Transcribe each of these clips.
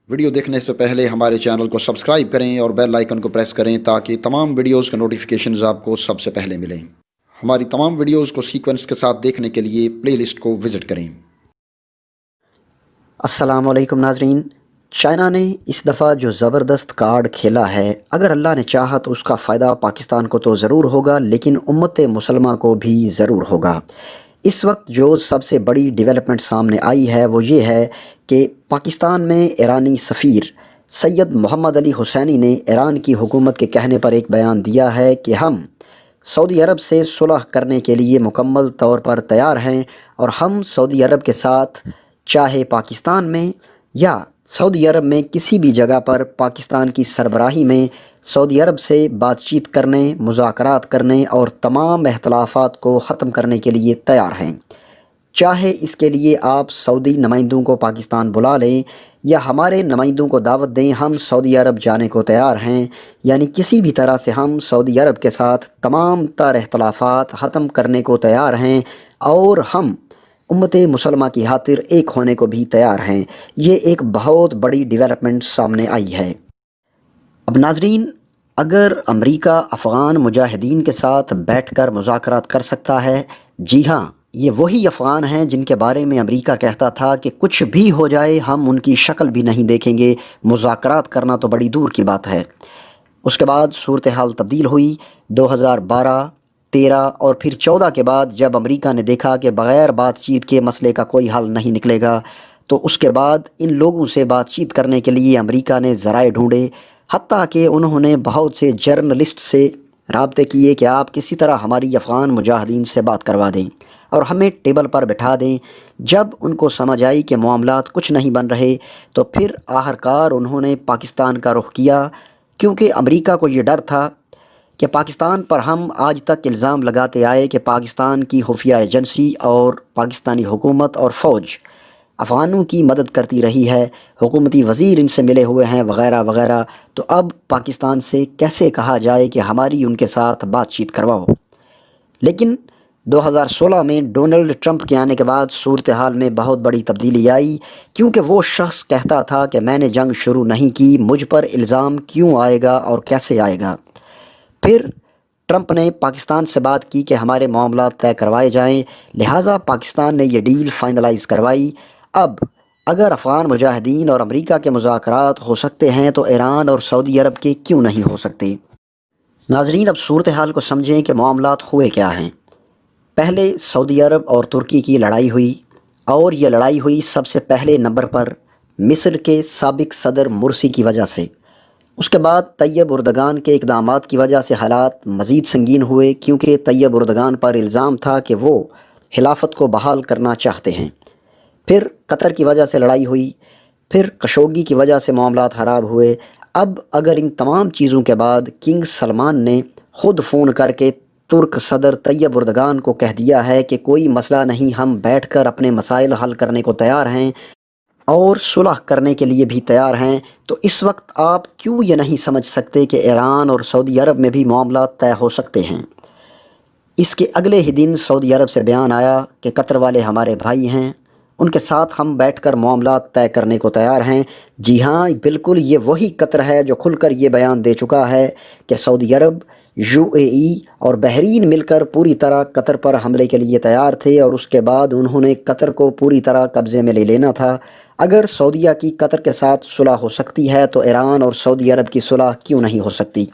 Video دیکھنے سے پہلے ہمارے چینل کو سبسکرائب کریں اور بیل آئیکن کو پریس کریں تاکہ تمام ویڈیوز کے نوٹیفیکیشنز آپ کو سب سے پہلے ملیں۔ ہماری تمام ویڈیوز کو سیکوینس کے ساتھ دیکھنے کے لیے پلے لسٹ کو وزٹ کریں۔ السلام علیکم ناظرین۔ چائنا نے اس دفعہ جو زبردست کارڈ کھیلا ہے، اگر اللہ نے چاہا تو اس کا فائدہ پاکستان کو تو ضرور ہوگا، لیکن امت مسلمہ کو بھی ضرور ہوگا۔ اس وقت جو سب سے بڑی ڈیولپمنٹ سامنے آئی ہے وہ یہ ہے کہ پاکستان میں ایرانی سفیر سید محمد علی حسینی نے ایران کی حکومت کے کہنے پر ایک بیان دیا ہے کہ ہم سعودی عرب سے صلح کرنے کے لیے مکمل طور پر تیار ہیں، اور ہم سعودی عرب کے ساتھ چاہے پاکستان میں یا سعودی عرب میں کسی بھی جگہ پر پاکستان کی سربراہی میں سعودی عرب سے بات چیت کرنے، مذاکرات کرنے اور تمام اختلافات کو ختم کرنے کے لیے تیار ہیں۔ چاہے اس کے لیے آپ سعودی نمائندوں کو پاکستان بلا لیں یا ہمارے نمائندوں کو دعوت دیں، ہم سعودی عرب جانے کو تیار ہیں۔ یعنی کسی بھی طرح سے ہم سعودی عرب کے ساتھ تمام تر اختلافات ختم کرنے کو تیار ہیں، اور ہم امت مسلمہ کی خاطر ایک ہونے کو بھی تیار ہیں۔ یہ ایک بہت بڑی ڈیولپمنٹ سامنے آئی ہے۔ اب ناظرین، اگر امریکہ افغان مجاہدین کے ساتھ بیٹھ کر مذاکرات کر سکتا ہے، جی ہاں، یہ وہی افغان ہیں جن کے بارے میں امریکہ کہتا تھا کہ کچھ بھی ہو جائے ہم ان کی شکل بھی نہیں دیکھیں گے، مذاکرات کرنا تو بڑی دور کی بات ہے۔ اس کے بعد صورتحال تبدیل ہوئی۔ 2012، 13 اور پھر 14 کے بعد جب امریکہ نے دیکھا کہ بغیر بات چیت کے مسئلے کا کوئی حل نہیں نکلے گا، تو اس کے بعد ان لوگوں سے بات چیت کرنے کے لیے امریکہ نے ذرائع ڈھونڈے، حتیٰ کہ انہوں نے بہت سے جرنلسٹ سے رابطے کیے کہ آپ کسی طرح ہماری افغان مجاہدین سے بات کروا دیں اور ہمیں ٹیبل پر بٹھا دیں۔ جب ان کو سمجھ آئی کہ معاملات کچھ نہیں بن رہے، تو پھر آخرکار انہوں نے پاکستان کا رخ کیا، کیونکہ امریکہ کو یہ ڈر تھا کہ پاکستان پر ہم آج تک الزام لگاتے آئے کہ پاکستان کی خفیہ ایجنسی اور پاکستانی حکومت اور فوج افغانوں کی مدد کرتی رہی ہے، حکومتی وزیر ان سے ملے ہوئے ہیں وغیرہ وغیرہ، تو اب پاکستان سے کیسے کہا جائے کہ ہماری ان کے ساتھ بات چیت کرواؤ۔ لیکن 2016 میں ڈونلڈ ٹرمپ کے آنے کے بعد صورتحال میں بہت بڑی تبدیلی آئی، کیونکہ وہ شخص کہتا تھا کہ میں نے جنگ شروع نہیں کی، مجھ پر الزام کیوں آئے گا اور کیسے آئے گا۔ پھر ٹرمپ نے پاکستان سے بات کی کہ ہمارے معاملات طے کروائے جائیں، لہٰذا پاکستان نے یہ ڈیل فائنلائز کروائی۔ اب اگر افغان مجاہدین اور امریکہ کے مذاکرات ہو سکتے ہیں تو ایران اور سعودی عرب کے کیوں نہیں ہو سکتے؟ ناظرین، اب صورتحال کو سمجھیں کہ معاملات ہوئے کیا ہیں۔ پہلے سعودی عرب اور ترکی کی لڑائی ہوئی، اور یہ لڑائی ہوئی سب سے پہلے نمبر پر مصر کے سابق صدر مرسی کی وجہ سے۔ اس کے بعد طیب اردگان کے اقدامات کی وجہ سے حالات مزید سنگین ہوئے، کیونکہ طیب اردگان پر الزام تھا کہ وہ خلافت کو بحال کرنا چاہتے ہیں۔ پھر قطر کی وجہ سے لڑائی ہوئی، پھر خشوگی کی وجہ سے معاملات خراب ہوئے۔ اب اگر ان تمام چیزوں کے بعد کنگ سلمان نے خود فون کر کے ترک صدر طیب اردگان کو کہہ دیا ہے کہ کوئی مسئلہ نہیں، ہم بیٹھ کر اپنے مسائل حل کرنے کو تیار ہیں اور صلح کرنے کے لیے بھی تیار ہیں، تو اس وقت آپ کیوں یہ نہیں سمجھ سکتے کہ ایران اور سعودی عرب میں بھی معاملات طے ہو سکتے ہیں؟ اس کے اگلے ہی دن سعودی عرب سے بیان آیا کہ قطر والے ہمارے بھائی ہیں، ان کے ساتھ ہم بیٹھ کر معاملات طے کرنے کو تیار ہیں۔ جی ہاں، بالکل یہ وہی قطر ہے جو کھل کر یہ بیان دے چکا ہے کہ سعودی عرب، UAE اور بحرین مل کر پوری طرح قطر پر حملے کے لیے تیار تھے، اور اس کے بعد انہوں نے قطر کو پوری طرح قبضے میں لے لینا تھا۔ اگر سعودیہ کی قطر کے ساتھ صلح ہو سکتی ہے تو ایران اور سعودی عرب کی صلح کیوں نہیں ہو سکتی؟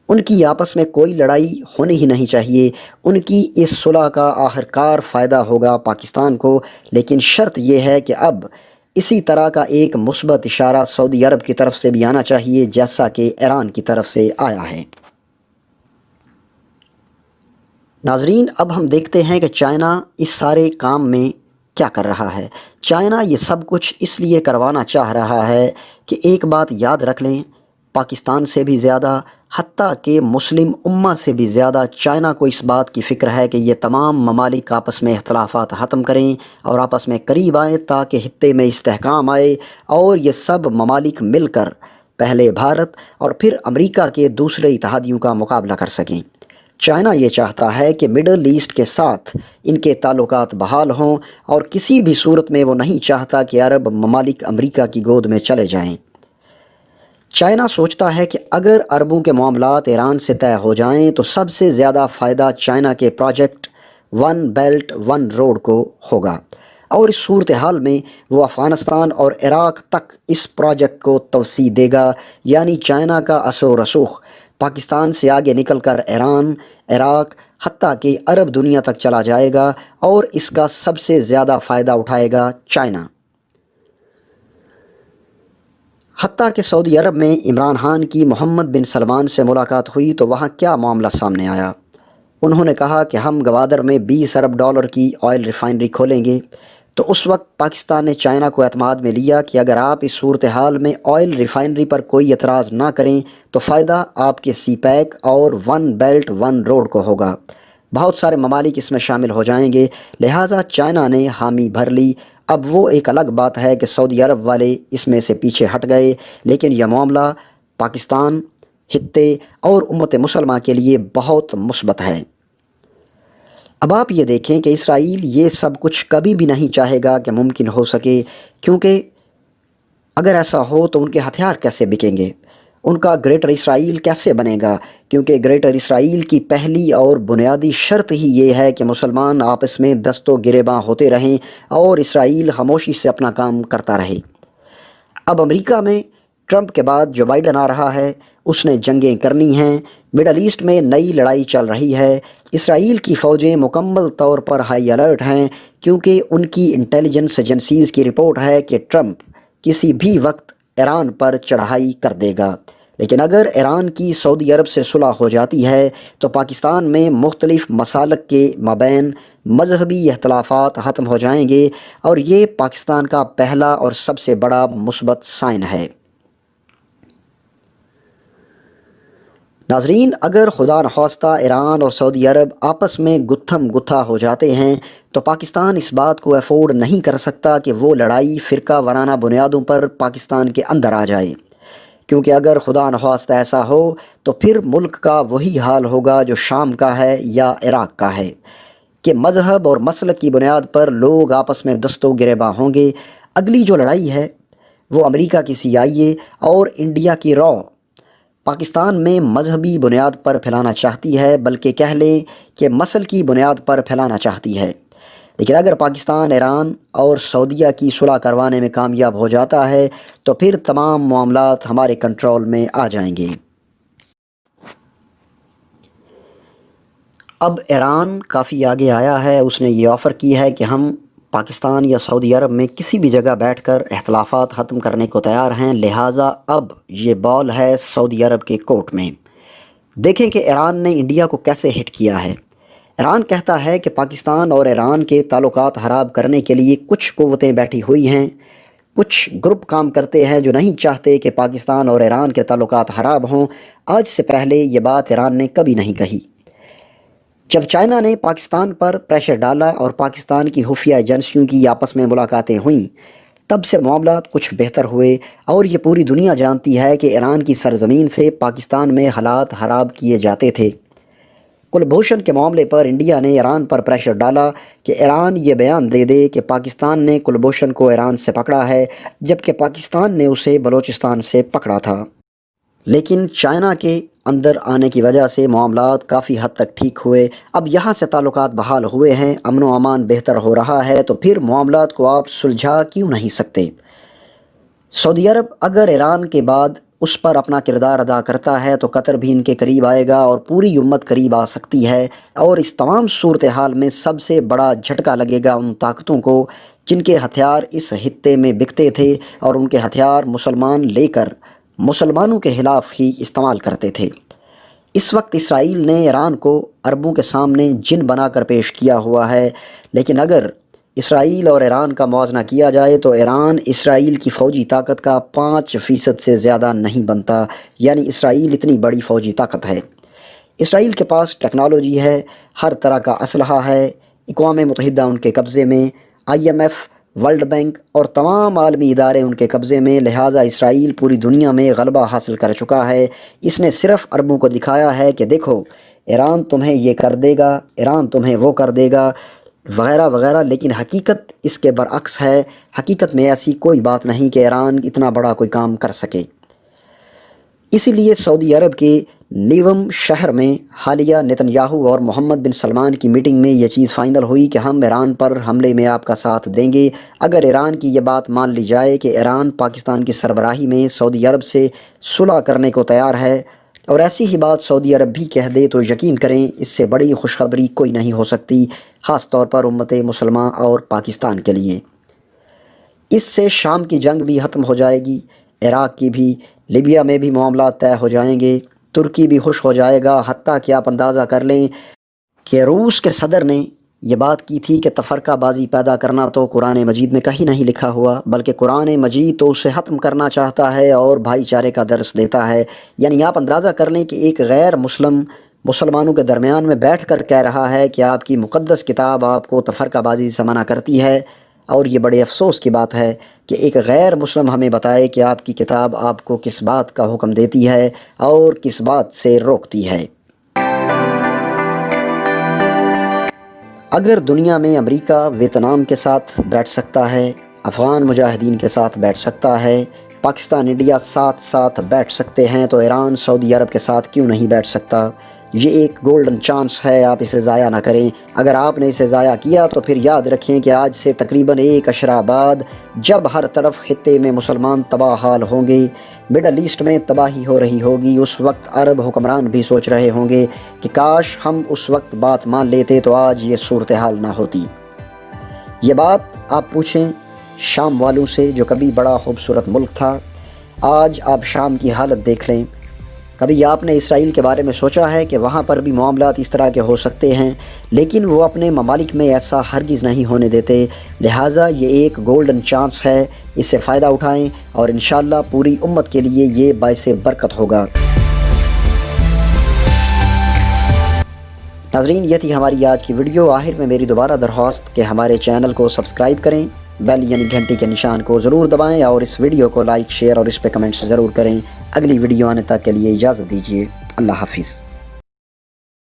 ان کی آپس میں کوئی لڑائی ہونی ہی نہیں چاہیے، ان کی اس صلح کا آخرکار فائدہ ہوگا پاکستان کو، لیکن شرط یہ ہے کہ اب اسی طرح کا ایک مثبت اشارہ سعودی عرب کی طرف سے بھی آنا چاہیے جیسا کہ ایران کی طرف سے آیا ہے۔ ناظرین، اب ہم دیکھتے ہیں کہ چائنا اس سارے کام میں کیا کر رہا ہے۔ چائنا یہ سب کچھ اس لیے کروانا چاہ رہا ہے کہ ایک بات یاد رکھ لیں، پاکستان سے بھی زیادہ، حتیٰ کہ مسلم امہ سے بھی زیادہ چائنا کو اس بات کی فکر ہے کہ یہ تمام ممالک آپس میں اختلافات ختم کریں اور آپس میں قریب آئیں، تاکہ خطے میں استحکام آئے اور یہ سب ممالک مل کر پہلے بھارت اور پھر امریکہ کے دوسرے اتحادیوں کا مقابلہ کر سکیں۔ چائنا یہ چاہتا ہے کہ مڈل ایسٹ کے ساتھ ان کے تعلقات بحال ہوں اور کسی بھی صورت میں وہ نہیں چاہتا کہ عرب ممالک امریکہ کی گود میں چلے جائیں۔ چائنا سوچتا ہے کہ اگر عربوں کے معاملات ایران سے طے ہو جائیں تو سب سے زیادہ فائدہ چائنا کے project one belt one road کو ہوگا، اور اس صورتحال میں وہ افغانستان اور عراق تک اس پروجیکٹ کو توسیع دے گا، یعنی چائنا کا اثر و رسوخ پاکستان سے آگے نکل کر ایران، عراق، حتیٰ کہ عرب دنیا تک چلا جائے گا، اور اس کا سب سے زیادہ فائدہ اٹھائے گا چائنا۔ حتیٰ کہ سعودی عرب میں عمران خان کی محمد بن سلمان سے ملاقات ہوئی تو وہاں کیا معاملہ سامنے آیا؟ انہوں نے کہا کہ ہم گوادر میں 20 ارب ڈالر کی آئل ریفائنری کھولیں گے۔ تو اس وقت پاکستان نے چائنا کو اعتماد میں لیا کہ اگر آپ اس صورتحال میں آئل ریفائنری پر کوئی اعتراض نہ کریں تو فائدہ آپ کے سی پیک اور ون بیلٹ ون روڈ کو ہوگا، بہت سارے ممالک اس میں شامل ہو جائیں گے، لہٰذا چائنا نے حامی بھر لی۔ اب وہ ایک الگ بات ہے کہ سعودی عرب والے اس میں سے پیچھے ہٹ گئے، لیکن یہ معاملہ پاکستان، خطے اور امت مسلمہ کے لیے بہت مثبت ہے۔ اب آپ یہ دیکھیں کہ اسرائیل یہ سب کچھ کبھی بھی نہیں چاہے گا کہ ممکن ہو سکے، کیونکہ اگر ایسا ہو تو ان کے ہتھیار کیسے بکیں گے، ان کا گریٹر اسرائیل کیسے بنے گا؟ کیونکہ گریٹر اسرائیل کی پہلی اور بنیادی شرط ہی یہ ہے کہ مسلمان آپس میں دست و گریباں ہوتے رہیں اور اسرائیل خاموشی سے اپنا کام کرتا رہے۔ اب امریکہ میں ٹرمپ کے بعد جو بائیڈن آ رہا ہے، اس نے جنگیں کرنی ہیں، مڈل ایسٹ میں نئی لڑائی چل رہی ہے، اسرائیل کی فوجیں مکمل طور پر ہائی الرٹ ہیں، کیونکہ ان کی انٹیلیجنس ایجنسیز کی رپورٹ ہے کہ ٹرمپ کسی بھی وقت ایران پر چڑھائی کر دے گا۔ لیکن اگر ایران کی سعودی عرب سے صلح ہو جاتی ہے تو پاکستان میں مختلف مسالک کے مابین مذہبی اختلافات ختم ہو جائیں گے، اور یہ پاکستان کا پہلا اور سب سے بڑا مثبت سائن ہے۔ ناظرین، اگر خدا نخواستہ ایران اور سعودی عرب آپس میں گتھم گتھا ہو جاتے ہیں تو پاکستان اس بات کو افورڈ نہیں کر سکتا کہ وہ لڑائی فرقہ وارانہ بنیادوں پر پاکستان کے اندر آ جائے، کیونکہ اگر خدا نخواستہ ایسا ہو تو پھر ملک کا وہی حال ہوگا جو شام کا ہے یا عراق کا ہے، کہ مذہب اور مسلک کی بنیاد پر لوگ آپس میں دست و گریباں ہوں گے۔ اگلی جو لڑائی ہے وہ امریکہ کی CIA اور انڈیا کی را پاکستان میں مذہبی بنیاد پر پھیلانا چاہتی ہے، بلکہ کہہ لیں کہ مسل کی بنیاد پر پھیلانا چاہتی ہے۔ لیکن اگر پاکستان ایران اور سعودیہ کی صلح کروانے میں کامیاب ہو جاتا ہے تو پھر تمام معاملات ہمارے کنٹرول میں آ جائیں گے۔ اب ایران کافی آگے آیا ہے، اس نے یہ آفر کی ہے کہ ہم پاکستان یا سعودی عرب میں کسی بھی جگہ بیٹھ کر اختلافات ختم کرنے کو تیار ہیں، لہٰذا اب یہ بال ہے سعودی عرب کے کورٹ میں۔ دیکھیں کہ ایران نے انڈیا کو کیسے ہٹ کیا ہے۔ ایران کہتا ہے کہ پاکستان اور ایران کے تعلقات خراب کرنے کے لیے کچھ قوتیں بیٹھی ہوئی ہیں، کچھ گروپ کام کرتے ہیں جو نہیں چاہتے کہ پاکستان اور ایران کے تعلقات خراب ہوں۔ آج سے پہلے یہ بات ایران نے کبھی نہیں کہی۔ جب چائنا نے پاکستان پر پریشر ڈالا اور پاکستان کی خفیہ ایجنسیوں کی آپس میں ملاقاتیں ہوئیں، تب سے معاملات کچھ بہتر ہوئے، اور یہ پوری دنیا جانتی ہے کہ ایران کی سرزمین سے پاکستان میں حالات خراب کیے جاتے تھے۔ کلبھوشن کے معاملے پر انڈیا نے ایران پر پریشر ڈالا کہ ایران یہ بیان دے دے کہ پاکستان نے کلبھوشن کو ایران سے پکڑا ہے، جبکہ پاکستان نے اسے بلوچستان سے پکڑا تھا۔ لیکن چائنا کے اندر آنے کی وجہ سے معاملات کافی حد تک ٹھیک ہوئے۔ اب یہاں سے تعلقات بحال ہوئے ہیں، امن و امان بہتر ہو رہا ہے، تو پھر معاملات کو آپ سلجھا کیوں نہیں سکتے؟ سعودی عرب اگر ایران کے بعد اس پر اپنا کردار ادا کرتا ہے تو قطر بھی ان کے قریب آئے گا اور پوری امت قریب آ سکتی ہے، اور اس تمام صورتحال میں سب سے بڑا جھٹکا لگے گا ان طاقتوں کو جن کے ہتھیار اس خطے میں بکتے تھے، اور ان کے ہتھیار مسلمان لے کر مسلمانوں کے خلاف ہی استعمال کرتے تھے۔ اس وقت اسرائیل نے ایران کو عربوں کے سامنے جن بنا کر پیش کیا ہوا ہے، لیکن اگر اسرائیل اور ایران کا موازنہ کیا جائے تو ایران اسرائیل کی فوجی طاقت کا 5% سے زیادہ نہیں بنتا، یعنی اسرائیل اتنی بڑی فوجی طاقت ہے۔ اسرائیل کے پاس ٹیکنالوجی ہے، ہر طرح کا اسلحہ ہے، اقوام متحدہ ان کے قبضے میں، IMF، ورلڈ بینک اور تمام عالمی ادارے ان کے قبضے میں، لہٰذا اسرائیل پوری دنیا میں غلبہ حاصل کر چکا ہے۔ اس نے صرف عربوں کو دکھایا ہے کہ دیکھو ایران تمہیں یہ کر دے گا، ایران تمہیں وہ کر دے گا وغیرہ وغیرہ، لیکن حقیقت اس کے برعکس ہے۔ حقیقت میں ایسی کوئی بات نہیں کہ ایران اتنا بڑا کوئی کام کر سکے۔ اسی لیے سعودی عرب کے نیوم شہر میں حالیہ نتن یاہو اور محمد بن سلمان کی میٹنگ میں یہ چیز فائنل ہوئی کہ ہم ایران پر حملے میں آپ کا ساتھ دیں گے اگر ایران کی یہ بات مان لی جائے کہ ایران پاکستان کی سربراہی میں سعودی عرب سے صلح کرنے کو تیار ہے، اور ایسی ہی بات سعودی عرب بھی کہہ دے تو یقین کریں اس سے بڑی خوشخبری کوئی نہیں ہو سکتی، خاص طور پر امت مسلمہ اور پاکستان کے لیے۔ اس سے شام کی جنگ بھی ختم ہو جائے گی، عراق کی بھی، لیبیا میں بھی معاملات طے ہو جائیں گے، ترکی بھی خوش ہو جائے گا۔ حتیٰ کہ آپ اندازہ کر لیں کہ روس کے صدر نے یہ بات کی تھی کہ تفرقہ بازی پیدا کرنا تو قرآن مجید میں کہیں نہیں لکھا ہوا، بلکہ قرآن مجید تو اسے ختم کرنا چاہتا ہے اور بھائی چارے کا درس دیتا ہے۔ یعنی آپ اندازہ کر لیں کہ ایک غیر مسلم مسلمانوں کے درمیان میں بیٹھ کر کہہ رہا ہے کہ آپ کی مقدس کتاب آپ کو تفرقہ بازی سے منع کرتی ہے، اور یہ بڑے افسوس کی بات ہے کہ ایک غیر مسلم ہمیں بتائے کہ آپ کی کتاب آپ کو کس بات کا حکم دیتی ہے اور کس بات سے روکتی ہے۔ اگر دنیا میں امریکہ ویتنام کے ساتھ بیٹھ سکتا ہے، افغان مجاہدین کے ساتھ بیٹھ سکتا ہے، پاکستان انڈیا ساتھ ساتھ بیٹھ سکتے ہیں، تو ایران سعودی عرب کے ساتھ کیوں نہیں بیٹھ سکتا؟ یہ ایک گولڈن چانس ہے، آپ اسے ضائع نہ کریں۔ اگر آپ نے اسے ضائع کیا تو پھر یاد رکھیں کہ آج سے تقریباً 1 عشرہ بعد جب ہر طرف خطے میں مسلمان تباہ حال ہوں گے، مڈل ایسٹ میں تباہی ہو رہی ہوگی، اس وقت عرب حکمران بھی سوچ رہے ہوں گے کہ کاش ہم اس وقت بات مان لیتے تو آج یہ صورتحال نہ ہوتی۔ یہ بات آپ پوچھیں شام والوں سے جو کبھی بڑا خوبصورت ملک تھا۔ آج آپ شام کی حالت دیکھ لیں۔ کبھی آپ نے اسرائیل کے بارے میں سوچا ہے کہ وہاں پر بھی معاملات اس طرح کے ہو سکتے ہیں، لیکن وہ اپنے ممالک میں ایسا ہرگز نہیں ہونے دیتے۔ لہٰذا یہ ایک گولڈن چانس ہے، اس سے فائدہ اٹھائیں اور انشاءاللہ پوری امت کے لیے یہ باعث برکت ہوگا۔ ناظرین، یہ تھی ہماری آج کی ویڈیو۔ آخر میں میری دوبارہ درخواست کہ ہمارے چینل کو سبسکرائب کریں، بیل یعنی گھنٹی کے نشان کو ضرور دبائیں اور اس ویڈیو کو لائک، شیئر اور اس پہ کمنٹس ضرور کریں۔ اگلی ویڈیو آنے تک کے لیے اجازت دیجیے۔ اللہ حافظ۔